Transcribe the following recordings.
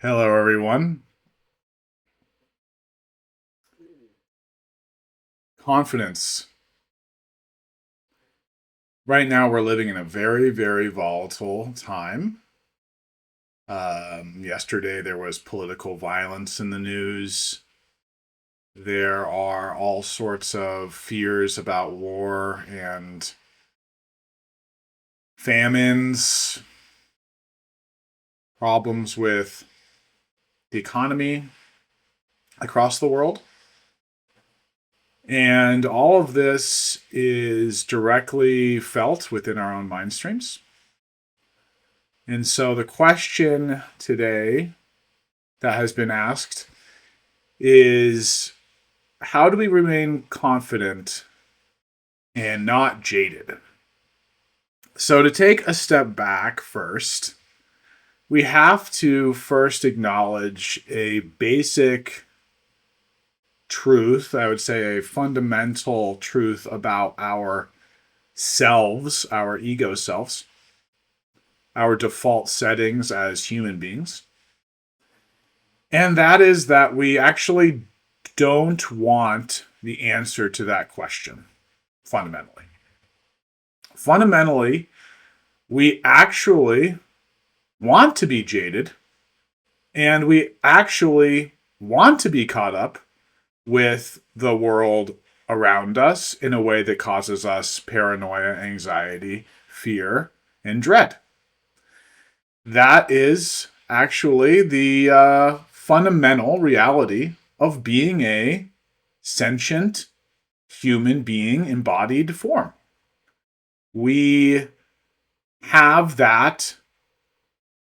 Hello, everyone. Confidence. Right now, we're living in a very, very volatile time. Yesterday, there was political violence in the news. There are all sorts of fears about war and famines, problems with the economy across the world. And all of this is directly felt within our own mind streams. And so the question today that has been asked is, how do we remain confident and not jaded? So, to take a step back first, we have to first acknowledge a basic truth, I would say a fundamental truth about our selves, our ego selves, our default settings as human beings. And that is that we actually don't want the answer to that question, fundamentally. Fundamentally, we actually want to be jaded, and we actually want to be caught up with the world around us in a way that causes us paranoia, anxiety, fear, and dread. That is actually the fundamental reality of being a sentient human being embodied form. We have that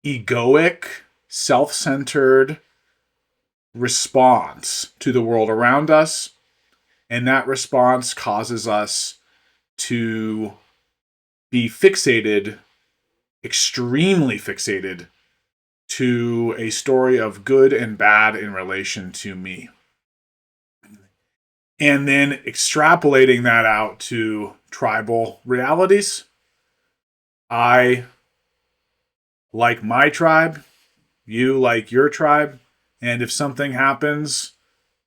egoic, self centered response to the world around us, and that response causes us to be fixated, extremely fixated, to a story of good and bad in relation to me. And then extrapolating that out to tribal realities. I like my tribe, you like your tribe, and if something happens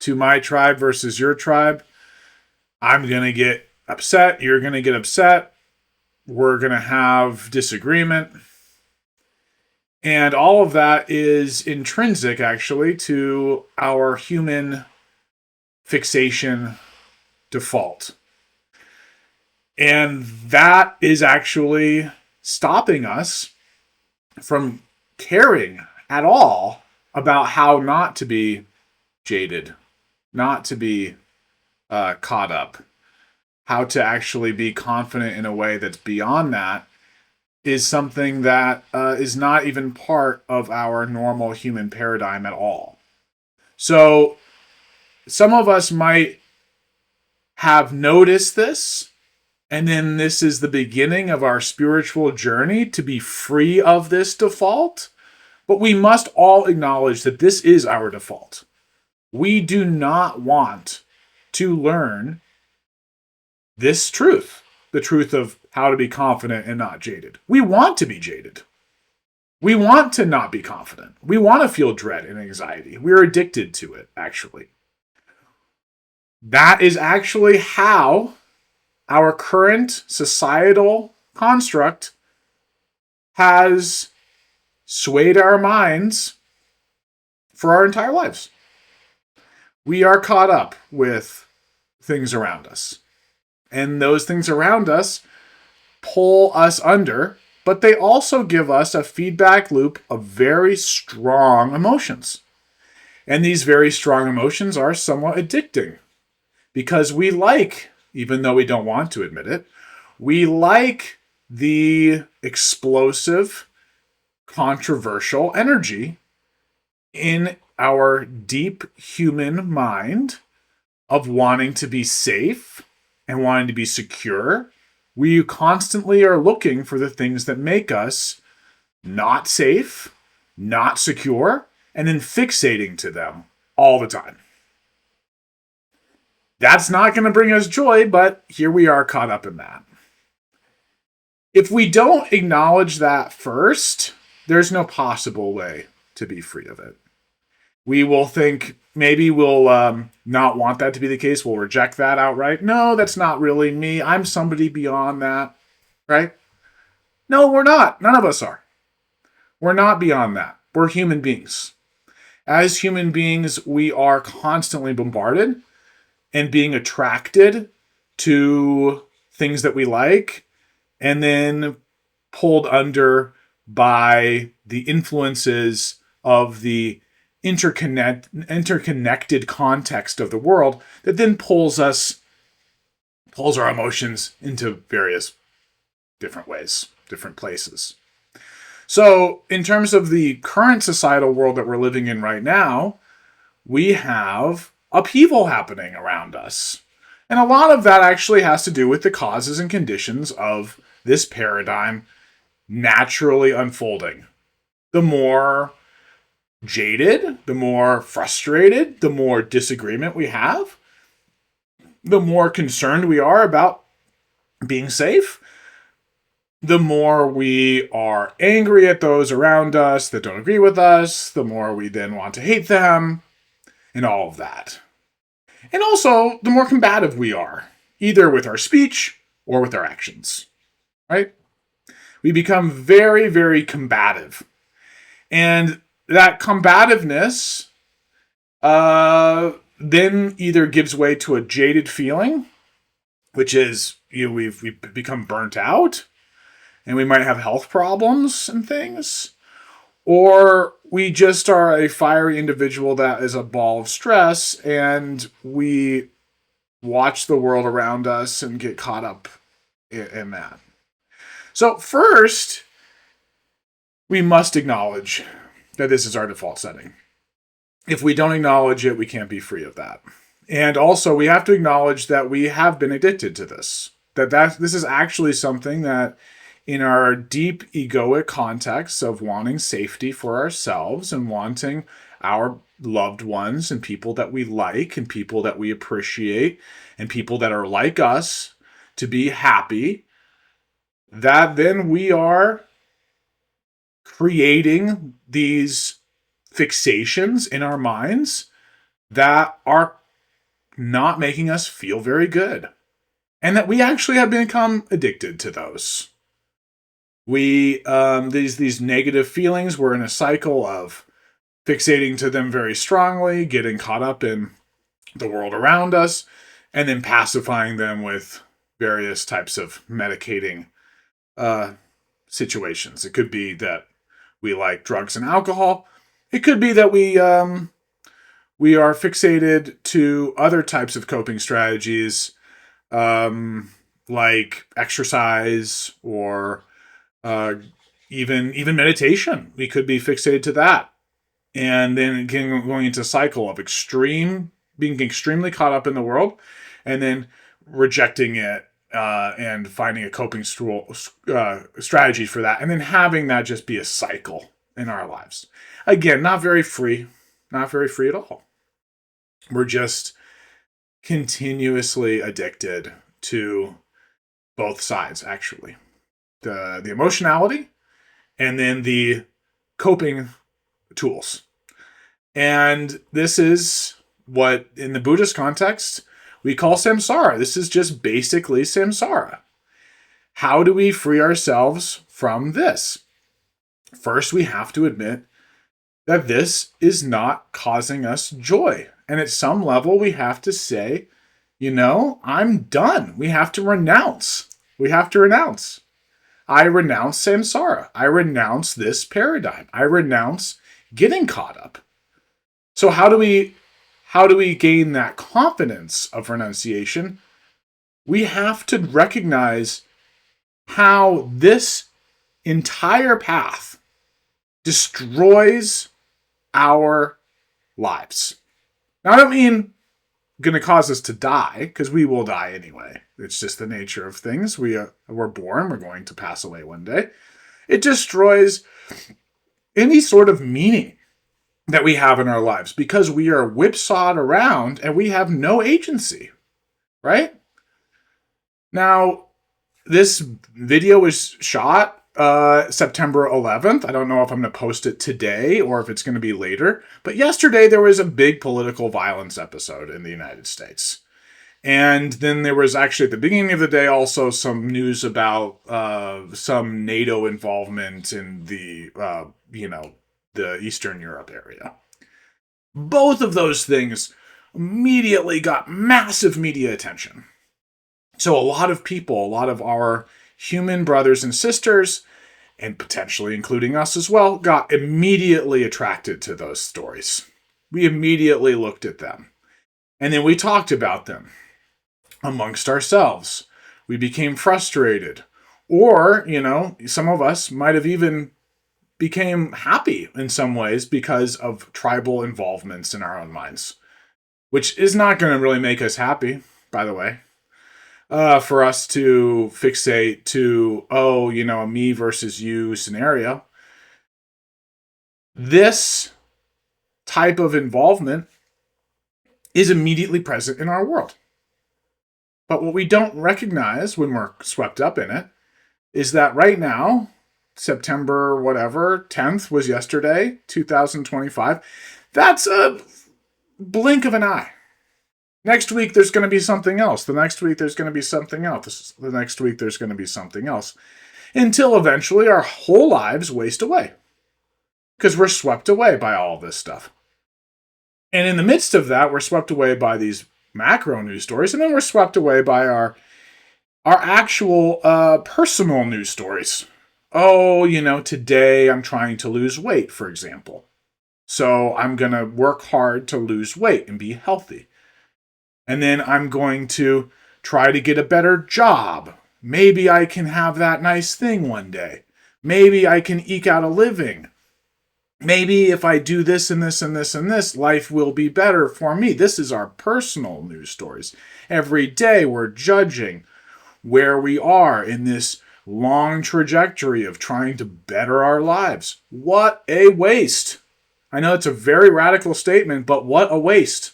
to my tribe versus your tribe, I'm going to get upset, you're going to get upset, we're going to have disagreement. And all of that is intrinsic, actually, to our human fixation default. And that is actually stopping us from caring at all about how not to be jaded, not to be caught up, how to actually be confident in a way that's beyond that is something that is not even part of our normal human paradigm at all. So some of us might have noticed this, and then this is the beginning of our spiritual journey to be free of this default. But we must all acknowledge that this is our default. We do not want to learn this truth, the truth of how to be confident and not jaded. We want to be jaded. We want to not be confident. We want to feel dread and anxiety. We're addicted to it, actually. That is actually how our current societal construct has swayed our minds for our entire lives. We are caught up with things around us. And those things around us pull us under, but they also give us a feedback loop of very strong emotions. And these very strong emotions are somewhat addicting because we like, even though we don't want to admit it, we like the explosive, controversial energy in our deep human mind of wanting to be safe and wanting to be secure. We constantly are looking for the things that make us not safe, not secure, and then fixating to them all the time. That's not going to bring us joy, but here we are caught up in that. If we don't acknowledge that first, there's no possible way to be free of it. We will think maybe we'll not want that to be the case. We'll reject that outright. No, that's not really me. I'm somebody beyond that, right? No, we're not. None of us are. We're not beyond that. We're human beings. As human beings, we are constantly bombarded and being attracted to things that we like and then pulled under by the influences of the interconnected context of the world that then pulls our emotions into various different ways, different places. So in terms of the current societal world that we're living in right now, we have upheaval happening around us. And a lot of that actually has to do with the causes and conditions of this paradigm naturally unfolding. The more jaded, the more frustrated, the more disagreement we have, the more concerned we are about being safe, the more we are angry at those around us that don't agree with us, the more we then want to hate them, and all of that. And also, the more combative we are, either with our speech or with our actions, right? We become very, very combative. And that combativeness then either gives way to a jaded feeling, which is we've become burnt out, and we might have health problems and things, or we just are a fiery individual that is a ball of stress, and we watch the world around us and get caught up in that. So first, we must acknowledge that this is our default setting. If we don't acknowledge it, we can't be free of that. And also, we have to acknowledge that we have been addicted to this. That this is actually something that, in our deep egoic context of wanting safety for ourselves and wanting our loved ones and people that we like and people that we appreciate and people that are like us to be happy, that then we are creating these fixations in our minds that are not making us feel very good. And that we actually have become addicted to those. We, these negative feelings, we're in a cycle of fixating to them very strongly, getting caught up in the world around us, and then pacifying them with various types of medicating situations. It could be that we like drugs and alcohol. It could be that we are fixated to other types of coping strategies, like exercise or even meditation. We could be fixated to that, and then going into a cycle of being extremely caught up in the world, and then rejecting it and finding a coping strategy for that, and then having that just be a cycle in our lives. Again, not very free at all. We're just continuously addicted to both sides, actually. The emotionality and then the coping tools. And this is what, in the Buddhist context, we call samsara. This is just basically samsara. How do we free ourselves from this? First, we have to admit that this is not causing us joy. And at some level, we have to say, I'm done. We have to renounce. I renounce samsara. I renounce this paradigm. I renounce getting caught up. So how do we gain that confidence of renunciation? We have to recognize how this entire path destroys our lives. Now, I don't mean going to cause us to die, because we will die anyway. It's just the nature of things. We're born, we're going to pass away one day. It destroys any sort of meaning that we have in our lives because we are whipsawed around and we have no agency, right? Now, this video was shot September 11th. I don't know if I'm going to post it today or if it's going to be later. But yesterday there was a big political violence episode in the United States. And then there was actually at the beginning of the day also some news about some NATO involvement in the Eastern Europe area. Both of those things immediately got massive media attention. So a lot of people, a lot of our human brothers and sisters, and potentially including us as well, got immediately attracted to those stories. We immediately looked at them. And then we talked about them amongst ourselves. We became frustrated. Or, some of us might have even became happy in some ways because of tribal involvements in our own minds, which is not going to really make us happy, by the way. For us to fixate to, a me versus you scenario. This type of involvement is immediately present in our world. But what we don't recognize when we're swept up in it is that right now, September 10th was yesterday, 2025. That's a blink of an eye. Next week, there's going to be something else. The next week, there's going to be something else. The next week, there's going to be something else. Until eventually our whole lives waste away. Because we're swept away by all this stuff. And in the midst of that, we're swept away by these macro news stories. And then we're swept away by our actual personal news stories. Today I'm trying to lose weight, for example. So I'm going to work hard to lose weight and be healthy. And then I'm going to try to get a better job. Maybe I can have that nice thing one day. Maybe I can eke out a living. Maybe if I do this and this and this and this, life will be better for me. This is our personal news stories. Every day we're judging where we are in this long trajectory of trying to better our lives. What a waste. I know it's a very radical statement, but what a waste.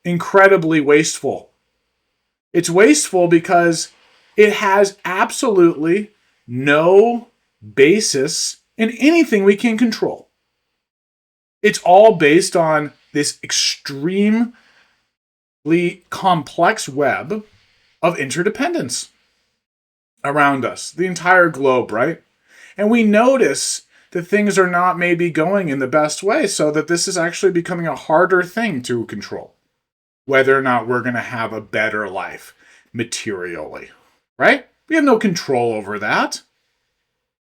Incredibly wasteful. It's wasteful because it has absolutely no basis in anything we can control. It's all based on this extremely complex web of interdependence around us, the entire globe, right? And we notice that things are not maybe going in the best way, so that this is actually becoming a harder thing to control. Whether or not we're going to have a better life materially, right? We have no control over that.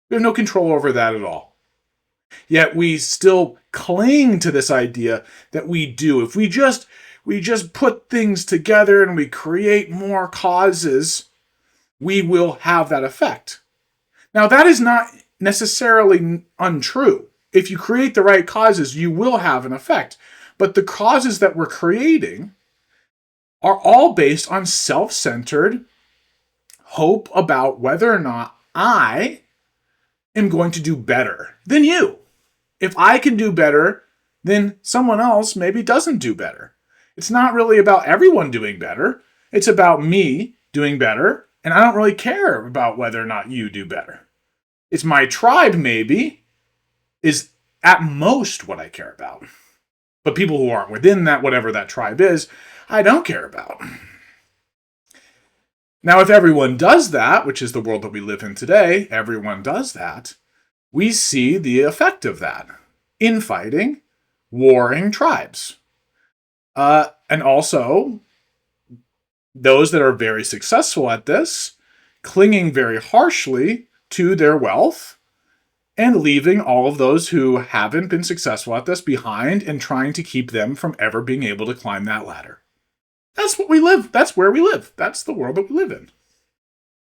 We have no control over that at all. Yet we still cling to this idea that we do. If we just put things together and we create more causes, we will have that effect. Now, that is not necessarily untrue. If you create the right causes, you will have an effect. But the causes that we're creating are all based on self-centered hope about whether or not I am going to do better than you. If I can do better, then someone else maybe doesn't do better. It's not really about everyone doing better. It's about me doing better, and I don't really care about whether or not you do better. It's my tribe maybe is at most what I care about. But people who aren't within that, whatever that tribe is, I don't care about. Now, if everyone does that, which is the world that we live in today, everyone does that, we see the effect of that. Infighting, warring tribes. And also, those that are very successful at this, clinging very harshly to their wealth, and leaving all of those who haven't been successful at this behind and trying to keep them from ever being able to climb that ladder. That's what we live. That's where we live. That's the world that we live in.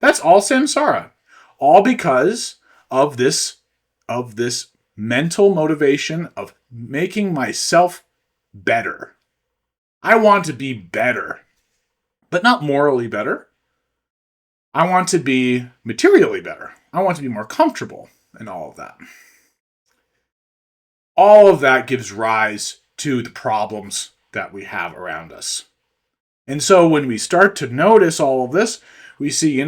That's all samsara. All because of this mental motivation of making myself better. I want to be better, but not morally better. I want to be materially better. I want to be more comfortable and all of that. All of that gives rise to the problems that we have around us. And so when we start to notice all of this, we see,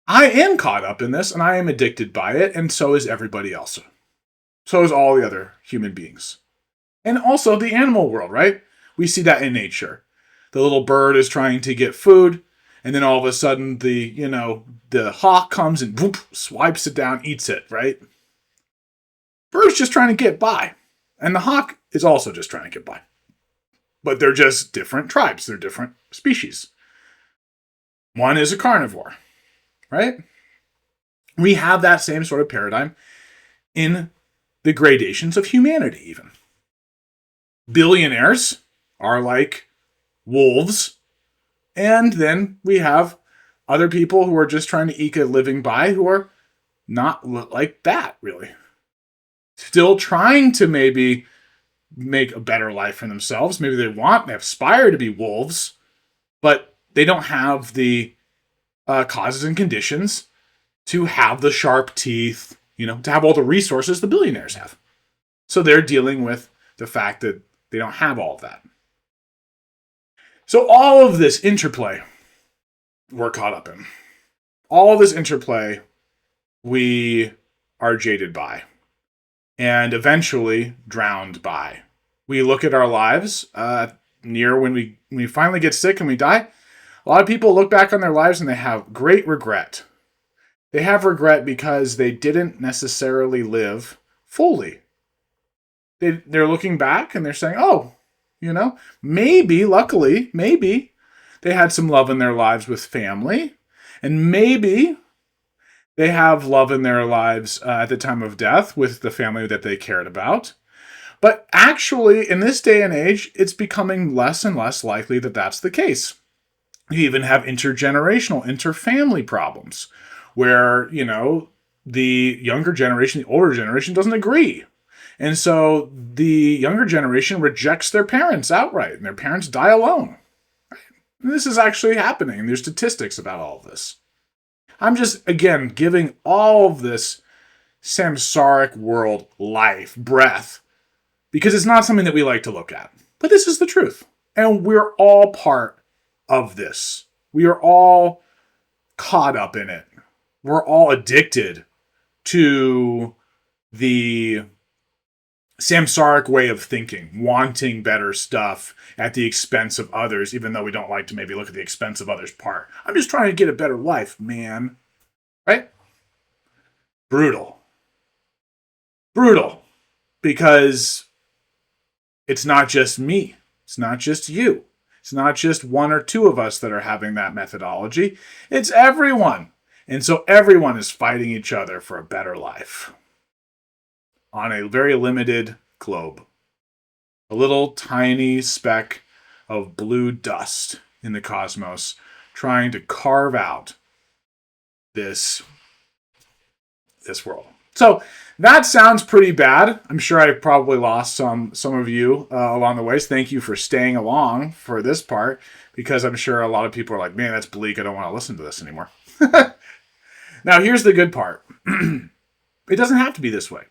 I am caught up in this and I am addicted by it, and so is everybody else. So is all the other human beings. And also the animal world, right? We see that in nature. The little bird is trying to get food, and then all of a sudden the hawk comes and whoop, swipes it down, eats it, right? Bird's just trying to get by. And the hawk is also just trying to get by. But they're just different tribes, they're different species. One is a carnivore, right? We have that same sort of paradigm in the gradations of humanity, even. Billionaires are like wolves, and then we have other people who are just trying to eke a living by who are not like that, really. Still trying to maybe make a better life for themselves. Maybe they aspire to be wolves, but they don't have the causes and conditions to have the sharp teeth, to have all the resources the billionaires have. So they're dealing with the fact that they don't have all of that. So all of this interplay we're caught up in. All of this interplay we are jaded by and eventually drowned by. We look at our lives near when we finally get sick and we die. A lot of people look back on their lives and they have great regret. They have regret because they didn't necessarily live fully. They're looking back and they're saying, oh, maybe, luckily, maybe they had some love in their lives with family. And maybe they have love in their lives at the time of death with the family that they cared about. But actually, in this day and age, it's becoming less and less likely that that's the case. You even have intergenerational, interfamily problems where, the younger generation, the older generation doesn't agree. And so the younger generation rejects their parents outright, and their parents die alone. And this is actually happening. There's statistics about all of this. I'm just, again, giving all of this samsaric world life, breath, because it's not something that we like to look at. But this is the truth. And we're all part of this. We are all caught up in it. We're all addicted to the samsaric way of thinking, wanting better stuff at the expense of others, even though we don't like to maybe look at the expense of others' part. I'm just trying to get a better life, man. Right? Brutal. Brutal. Because it's not just me. It's not just you. It's not just one or two of us that are having that methodology. It's everyone. And so everyone is fighting each other for a better life on a very limited globe. A little tiny speck of blue dust in the cosmos trying to carve out this world. So that sounds pretty bad. I'm sure I probably lost some of you along the way. So thank you for staying along for this part, because I'm sure a lot of people are like, man, that's bleak. I don't want to listen to this anymore. Now, here's the good part. It doesn't have to be this way.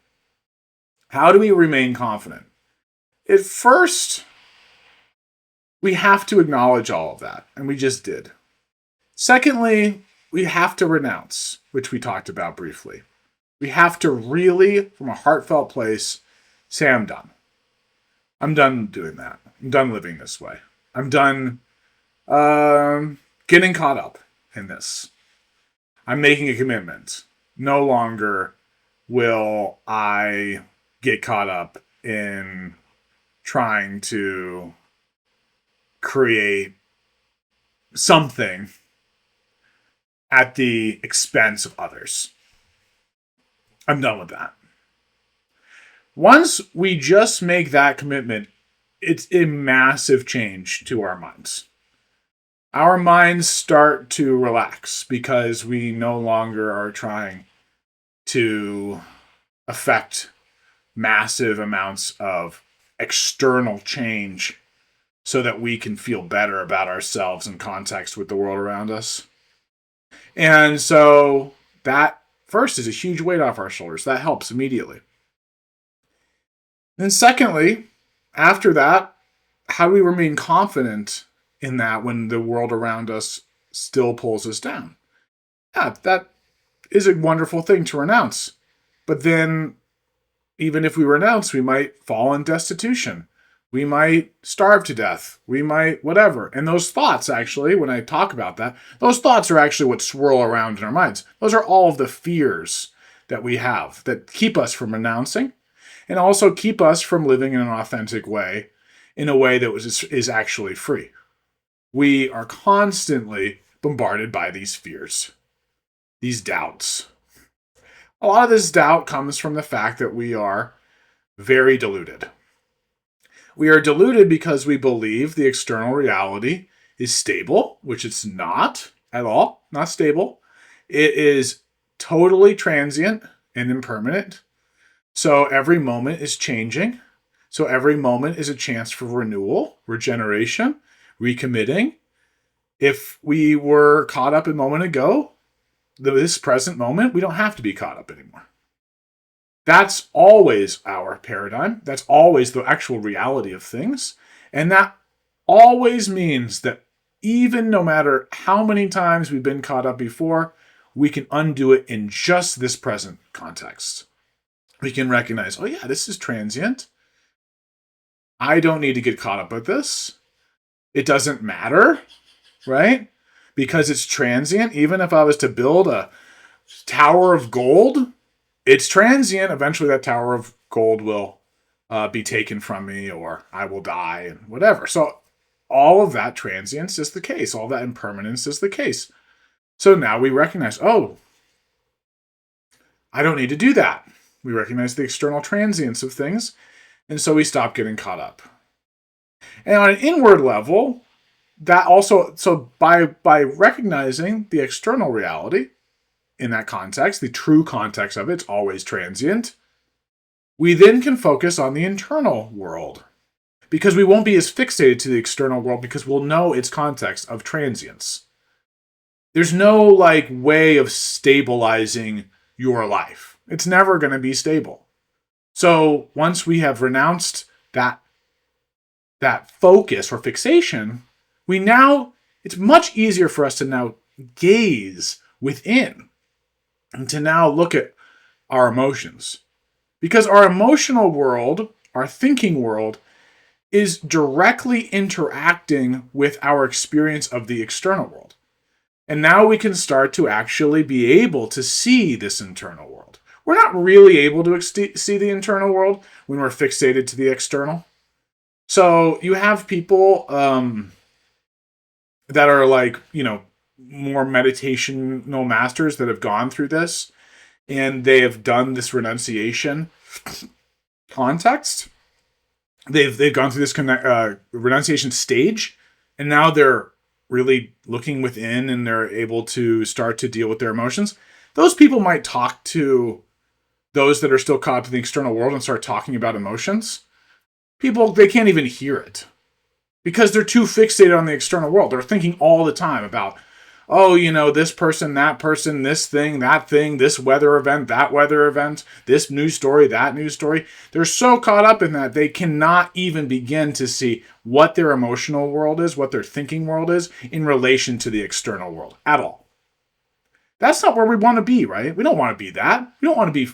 How do we remain confident? At first, we have to acknowledge all of that, and we just did. Secondly, we have to renounce, which we talked about briefly. We have to really, from a heartfelt place, say, I'm done. I'm done doing that. I'm done living this way. I'm done getting caught up in this. I'm making a commitment. No longer will I get caught up in trying to create something at the expense of others. I'm done with that. Once we just make that commitment, it's a massive change to our minds. Our minds start to relax because we no longer are trying to affect massive amounts of external change so that we can feel better about ourselves in context with the world around us. And so that first is a huge weight off our shoulders. That helps immediately. Then secondly, after that, how do we remain confident in that when the world around us still pulls us down? Yeah, that is a wonderful thing to renounce. But then, even if we renounce, we might fall in destitution. We might starve to death. We might whatever. And those thoughts, actually, when I talk about that, those thoughts are actually what swirl around in our minds. Those are all of the fears that we have that keep us from renouncing and also keep us from living in an authentic way, in a way that is actually free. We are constantly bombarded by these fears, these doubts. A lot of this doubt comes from the fact that we are very deluded. We are deluded because we believe the external reality is stable, which it's not at all, not stable. It is totally transient and impermanent. So every moment is changing. So every moment is a chance for renewal, regeneration, recommitting. If we were caught up a moment ago, this present moment, we don't have to be caught up anymore. That's always our paradigm. That's always the actual reality of things. And that always means that even no matter how many times we've been caught up before, we can undo it in just this present context. We can recognize, oh yeah, this is transient. I don't need to get caught up with this. It doesn't matter, right? Because it's transient. Even if I was to build a tower of gold, it's transient. Eventually, that tower of gold will be taken from me, or I will die, and whatever. So, all of that transience is the case. All that impermanence is the case. So now we recognize, oh, I don't need to do that. We recognize the external transience of things, and so we stop getting caught up. And on an inward level, that also, so by recognizing the external reality in that context, the true context of it's always transient, we then can focus on the internal world because we won't be as fixated to the external world because we'll know its context of transience. There's no like way of stabilizing your life. It's never going to be stable. So once we have renounced that focus or fixation, it's much easier for us to now gaze within and to now look at our emotions. Because our emotional world, our thinking world, is directly interacting with our experience of the external world. And now we can start to actually be able to see this internal world. We're not really able to see the internal world when we're fixated to the external. So you have people that are like, more meditational masters that have gone through this and they have done this renunciation context. They've gone through this renunciation stage, and now they're really looking within and they're able to start to deal with their emotions. Those people might talk to those that are still caught up in the external world and start talking about emotions. People, they can't even hear it because they're too fixated on the external world. They're thinking all the time about, oh, this person, that person, this thing, that thing, this weather event, that weather event, this news story, that news story. They're so caught up in that they cannot even begin to see what their emotional world is, what their thinking world is in relation to the external world at all. That's not where we want to be, right? We don't want to be that. We don't want to be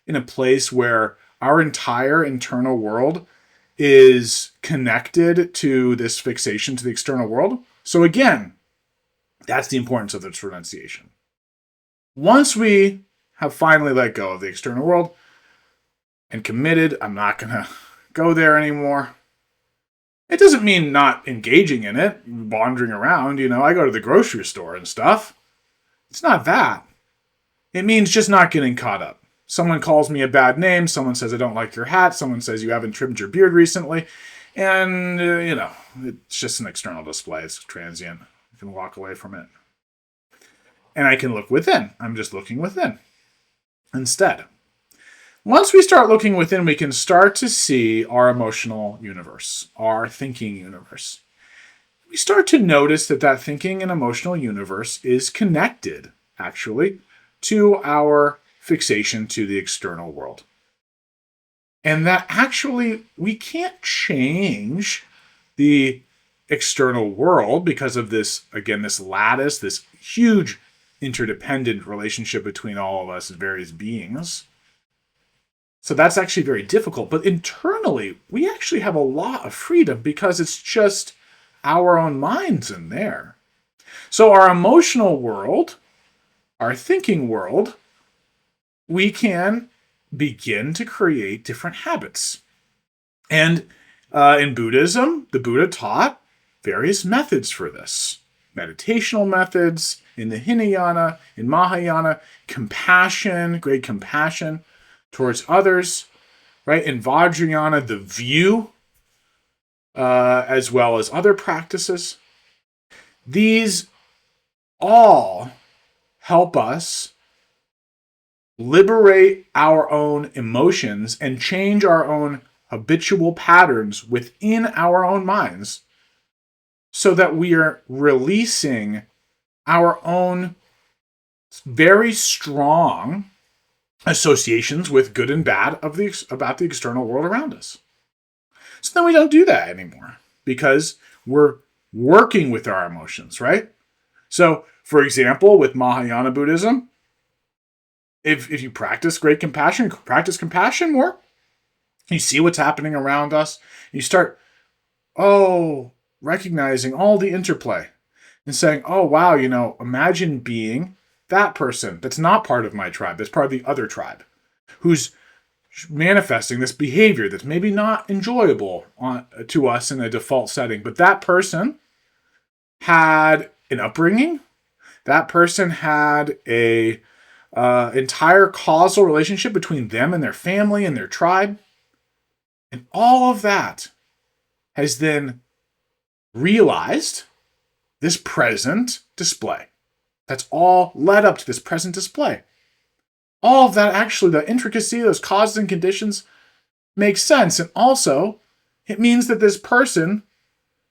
in a place where our entire internal world is connected to this fixation to the external world. So again, that's the importance of this renunciation. Once we have finally let go of the external world and committed, I'm not going to go there anymore. It doesn't mean not engaging in it, wandering around. I go to the grocery store and stuff. It's not that. It means just not getting caught up. Someone calls me a bad name. Someone says, I don't like your hat. Someone says, you haven't trimmed your beard recently. And, it's just an external display. It's transient. You can walk away from it. And I can look within. I'm just looking within instead. Once we start looking within, we can start to see our emotional universe, our thinking universe. We start to notice that thinking and emotional universe is connected, actually, to our fixation to the external world. And that actually, we can't change the external world because of this, again, this lattice, this huge interdependent relationship between all of us as various beings. So that's actually very difficult. But internally, we actually have a lot of freedom because it's just our own minds in there. So our emotional world, our thinking world, we can begin to create different habits. And in Buddhism, the Buddha taught various methods for this. Meditational methods, in the Hinayana, in Mahayana, compassion, great compassion towards others, right? In Vajrayana, the view, as well as other practices. These all help us liberate our own emotions and change our own habitual patterns within our own minds so that we are releasing our own very strong associations with good and bad about the external world around us. So then we don't do that anymore because we're working with our emotions, right? So, for example, with Mahayana Buddhism, if you practice great compassion, practice compassion more, you see what's happening around us, you start, recognizing all the interplay and saying, oh, wow, imagine being that person that's not part of my tribe, that's part of the other tribe, who's manifesting this behavior that's maybe not enjoyable to us in a default setting. But that person had an upbringing. That person had a entire causal relationship between them and their family and their tribe. And all of that has then realized this present display. That's all led up to this present display. All of that, actually, the intricacy, those causes and conditions makes sense. And also, it means that this person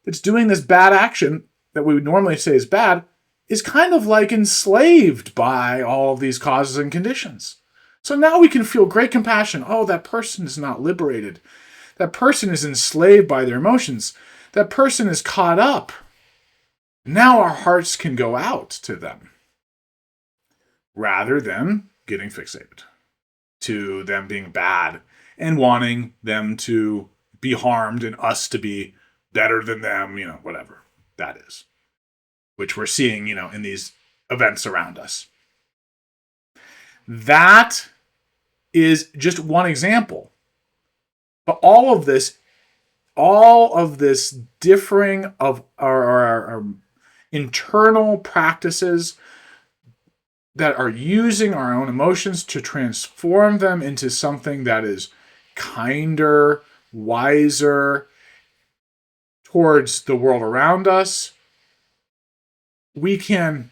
that's doing this bad action that we would normally say is bad is kind of like enslaved by all of these causes and conditions. So now we can feel great compassion. Oh, that person is not liberated. That person is enslaved by their emotions. That person is caught up. Now our hearts can go out to them rather than getting fixated to them being bad and wanting them to be harmed and us to be better than them, whatever that is, which we're seeing, in these events around us. That is just one example. But all of this differing of our internal practices that are using our own emotions to transform them into something that is kinder, wiser towards the world around us, we can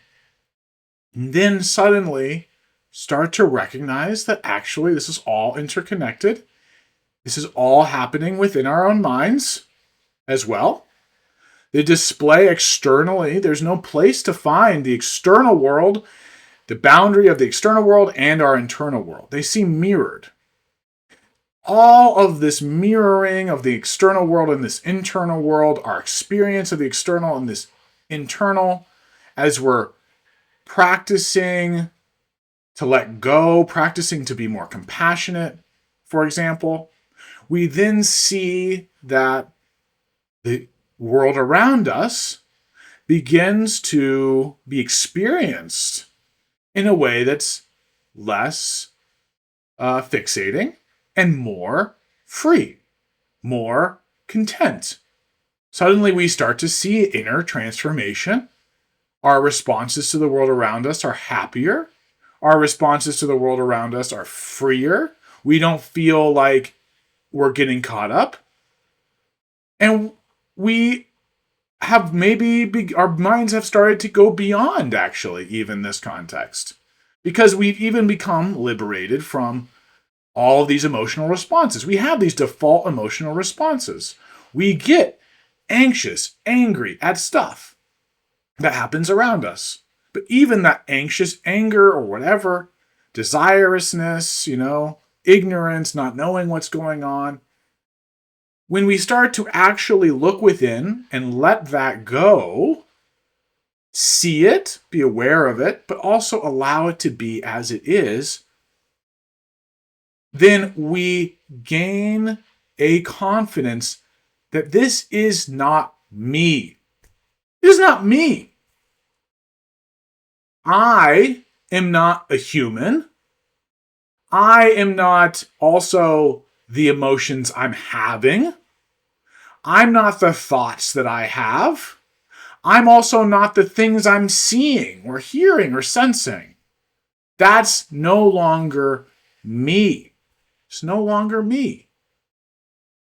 then suddenly start to recognize that actually this is all interconnected. This is all happening within our own minds as well. The display externally, there's no place to find the external world, the boundary of the external world and our internal world. They seem mirrored. All of this mirroring of the external world and this internal world, our experience of the external and this internal, as we're practicing to let go, practicing to be more compassionate, for example, we then see that the world around us begins to be experienced in a way that's less fixating and more free, more content. Suddenly we start to see inner transformation. Our responses to the world around us are happier. Our responses to the world around us are freer. We don't feel like we're getting caught up. And we have our minds have started to go beyond actually even this context. Because we've even become liberated from all these emotional responses. We have these default emotional responses. We get anxious, angry at stuff that happens around us. But even that anxious anger or whatever, desirousness, ignorance, not knowing what's going on, when we start to actually look within and let that go, see it, be aware of it, but also allow it to be as it is, then we gain a confidence that this is not me. It is not me. I am not a human. I am not also the emotions I'm having. I'm not the thoughts that I have. I'm also not the things I'm seeing or hearing or sensing. That's no longer me. It's no longer me.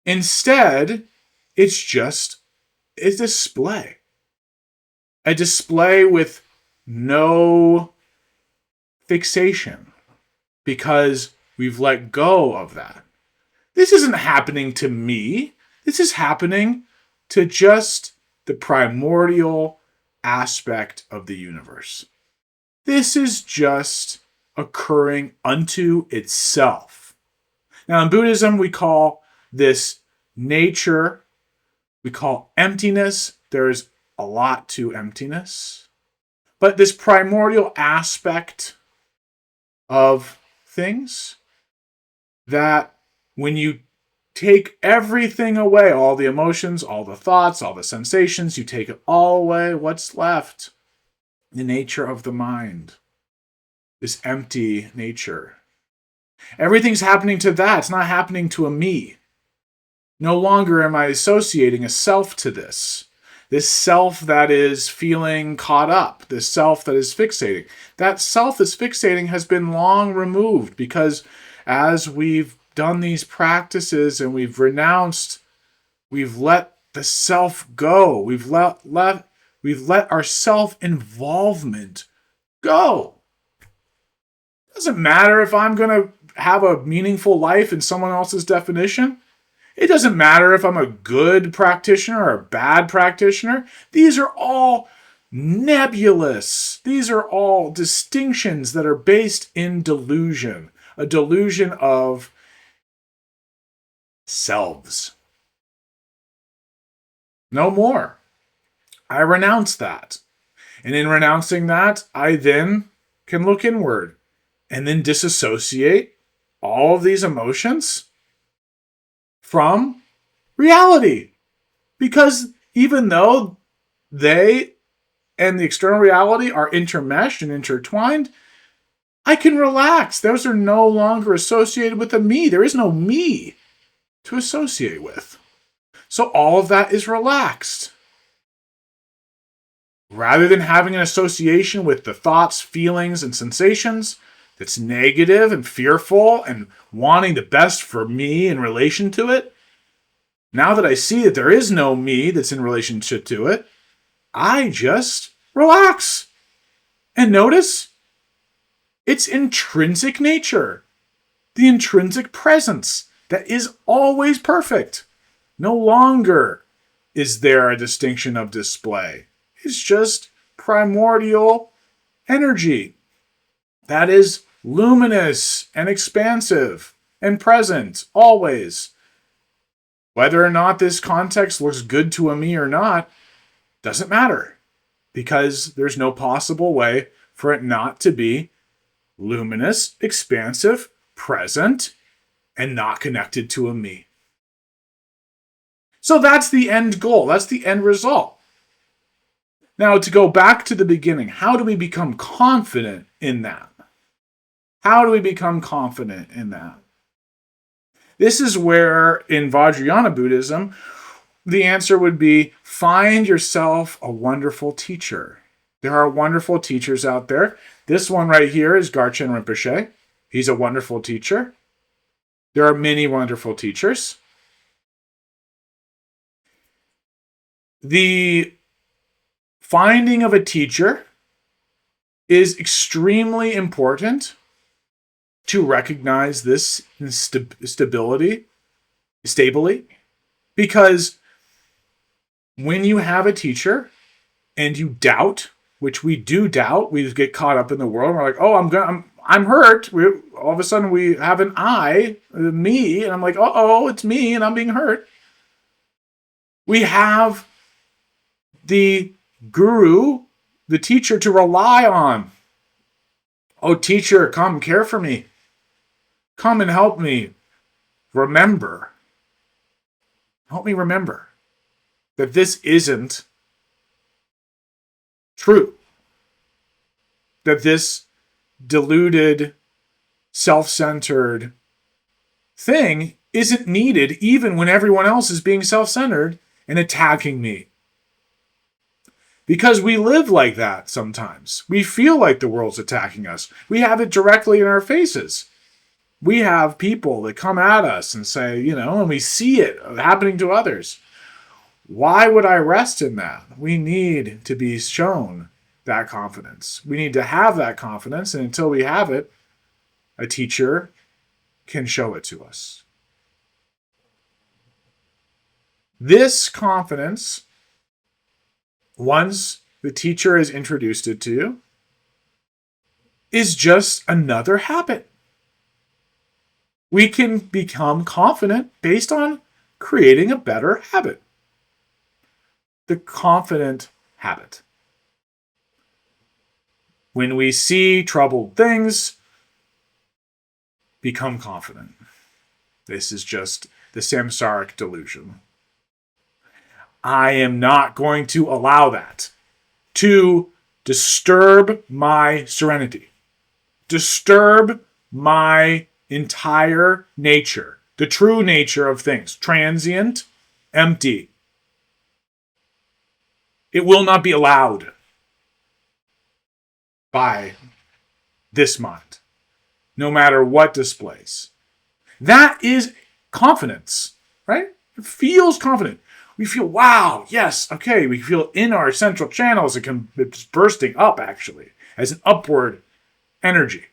Instead, it's just a display. A display with no fixation because we've let go of that. This isn't happening to me. This is happening to just the primordial aspect of the universe. This is just occurring unto itself. Now, in Buddhism, we call this nature, we call emptiness. There's a lot to emptiness. But this primordial aspect of things, that when you take everything away, all the emotions, all the thoughts, all the sensations, you take it all away, what's left? The nature of the mind, this empty nature. Everything's happening to that. It's not happening to a me. No longer am I associating a self to this. This self that is feeling caught up, this self that is fixating. That self that's fixating has been long removed because as we've done these practices and we've renounced, we've let the self go. We've let our self-involvement go. It doesn't matter if I'm going to have a meaningful life in someone else's definition. It doesn't matter if I'm a good practitioner or a bad practitioner. These are all nebulous. These are all distinctions that are based in delusion, a delusion of selves. No more. I renounce that. And in renouncing that, I then can look inward and then disassociate all of these emotions from reality. Because even though they and the external reality are intermeshed and intertwined, I can relax. Those are no longer associated with a me. There is no me to associate with. So all of that is relaxed. Rather than having an association with the thoughts, feelings, and sensations that's negative and fearful and wanting the best for me in relation to it, now that I see that there is no me that's in relationship to it, I just relax and notice its intrinsic nature, the intrinsic presence that is always perfect. No longer is there a distinction of display. It's just primordial energy that is luminous and expansive and present always. Whether or not this context looks good to a me or not doesn't matter, because there's no possible way for it not to be luminous, expansive, present, and not connected to a me. So that's the end goal. That's the end result. Now, to go back to the beginning, how do we become confident in that? How do we become confident in that? This is where, in Vajrayana Buddhism, the answer would be find yourself a wonderful teacher. There are wonderful teachers out there. This one right here is Garchen Rinpoche. He's a wonderful teacher. There are many wonderful teachers. The finding of a teacher is extremely important to recognize this stably, because when you have a teacher and you doubt, which we do doubt, we get caught up in the world. We're like, oh, I'm hurt. All of a sudden we have an I, me, and I'm like, oh, it's me, and I'm being hurt. We have the guru the teacher to rely on. Oh, teacher, come care for me. Come and help me remember. Help me remember that this isn't true. That this deluded, self-centered thing isn't needed even when everyone else is being self-centered and attacking me. Because we live like that sometimes. We feel like the world's attacking us. We have it directly in our faces. We have people that come at us and say, and we see it happening to others. Why would I rest in that? We need to be shown that confidence. We need to have that confidence, and until we have it, a teacher can show it to us. This confidence, once the teacher has introduced it to you, is just another habit. We can become confident based on creating a better habit. The confident habit. When we see troubled things, become confident. This is just the samsaric delusion. I am not going to allow that to disturb my serenity, disturb my entire nature, the true nature of things, transient, empty. It will not be allowed by this mind, no matter what displays. That is confidence, right? It feels confident. We feel, wow, yes, okay. We feel in our central channels, it's bursting up, actually, as an upward energy.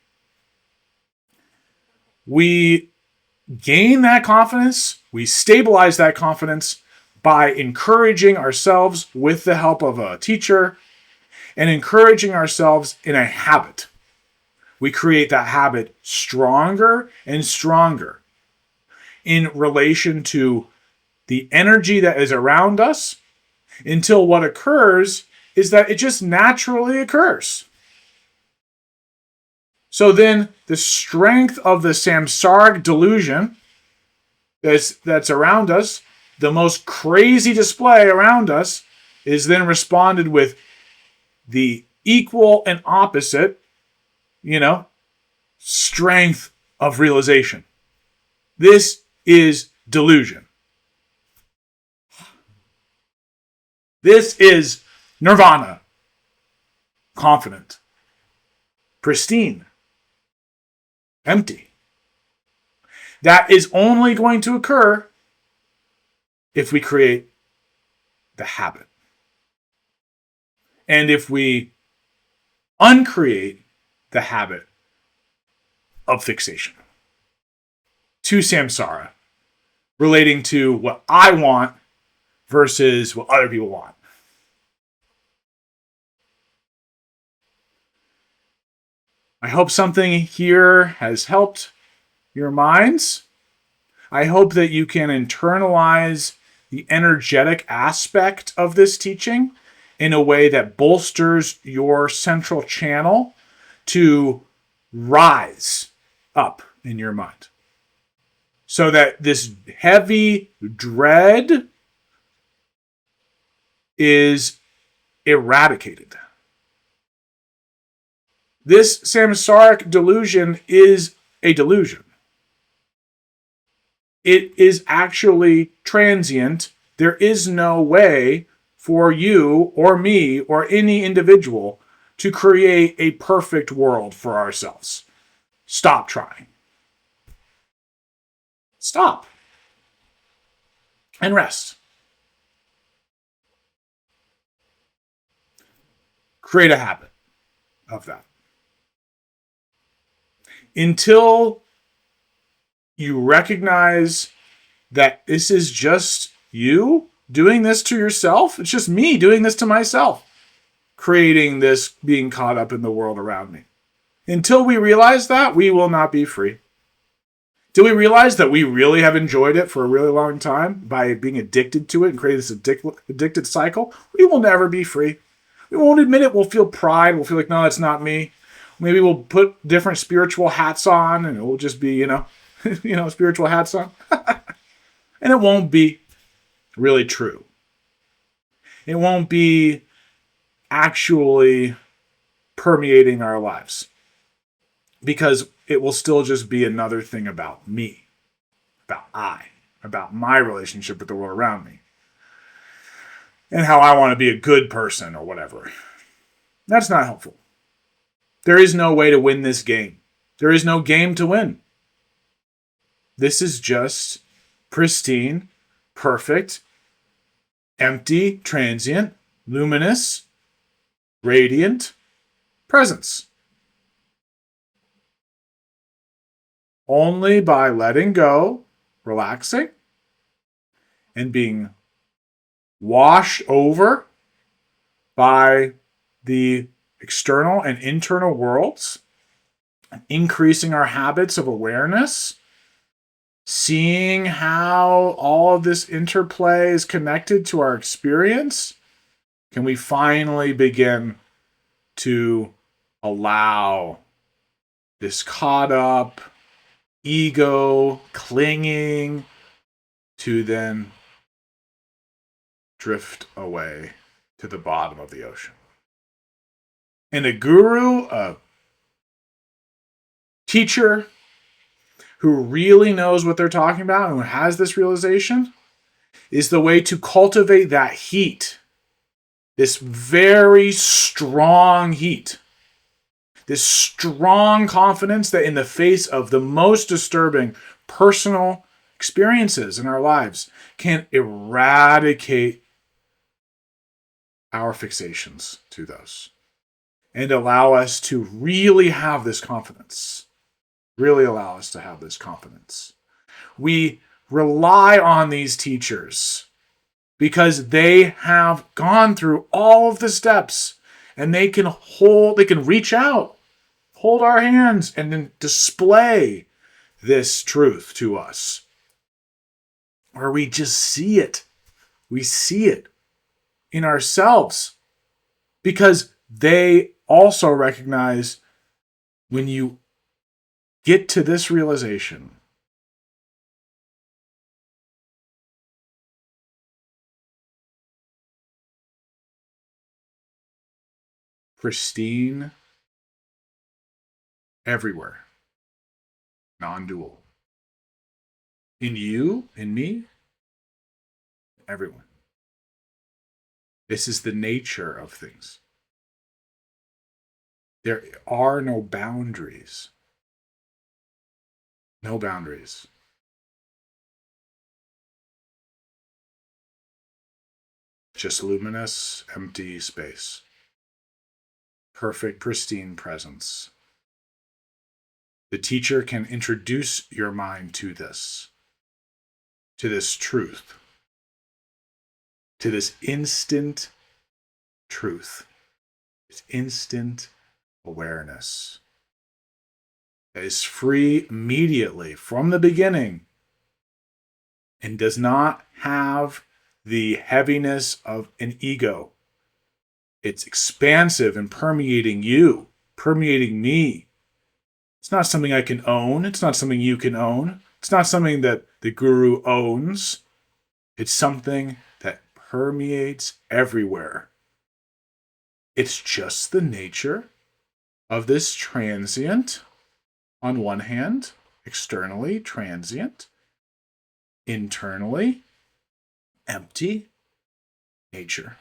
We gain that confidence, we stabilize that confidence by encouraging ourselves with the help of a teacher and encouraging ourselves in a habit. We create that habit stronger and stronger in relation to the energy that is around us until what occurs is that it just naturally occurs. So then the strength of the samsaric delusion that's around us, the most crazy display around us, is then responded with the equal and opposite, strength of realization. This is delusion. This is nirvana. Confident. Pristine. Empty. That is only going to occur if we create the habit. And if we uncreate the habit of fixation to samsara, relating to what I want versus what other people want. I hope something here has helped your minds. I hope that you can internalize the energetic aspect of this teaching in a way that bolsters your central channel to rise up in your mind. So that this heavy dread is eradicated. This samsaric delusion is a delusion. It is actually transient. There is no way for you or me or any individual to create a perfect world for ourselves. Stop trying. Stop. And rest. Create a habit of that. Until you recognize that this is just you doing this to yourself, it's just me doing this to myself, creating this being caught up in the world around me. Until we realize that, we will not be free. Till we realize that we really have enjoyed it for a really long time by being addicted to it and creating this addicted cycle, we will never be free. We won't admit it. We'll feel pride. We'll feel like, no, that's not me. Maybe we'll put different spiritual hats on, and it will just be, spiritual hats on. And it won't be really true. It won't be actually permeating our lives, because it will still just be another thing about me, about my relationship with the world around me, and how I want to be a good person or whatever. That's not helpful. There is no way to win this game. There is no game to win. This is just pristine, perfect, empty, transient, luminous, radiant presence. Only by letting go, relaxing, and being washed over by the external and internal worlds, increasing our habits of awareness, seeing how all of this interplay is connected to our experience, can we finally begin to allow this caught up ego clinging to then drift away to the bottom of the ocean. And a guru, a teacher who really knows what they're talking about and who has this realization, is the way to cultivate that heat, this very strong heat, this strong confidence that in the face of the most disturbing personal experiences in our lives can eradicate our fixations to those and allow us to really have this confidence. Really allow us to have this confidence. We rely on these teachers because they have gone through all of the steps, and they can reach out, hold our hands, and then display this truth to us. Or we just see it. We see it in ourselves because they also recognize when you get to this realization, pristine, everywhere, non-dual. In you, in me, everyone. This is the nature of things. There are no boundaries. No boundaries. Just luminous, empty space. Perfect, pristine presence. The teacher can introduce your mind to this truth, to this instant truth, this instant awareness that is free immediately from the beginning and does not have the heaviness of an ego. It's expansive and permeating you, permeating me. It's not something I can own. It's not something you can own. It's not something that the guru owns. It's something that permeates everywhere. It's just the nature of this transient, on one hand, externally transient, internally empty nature.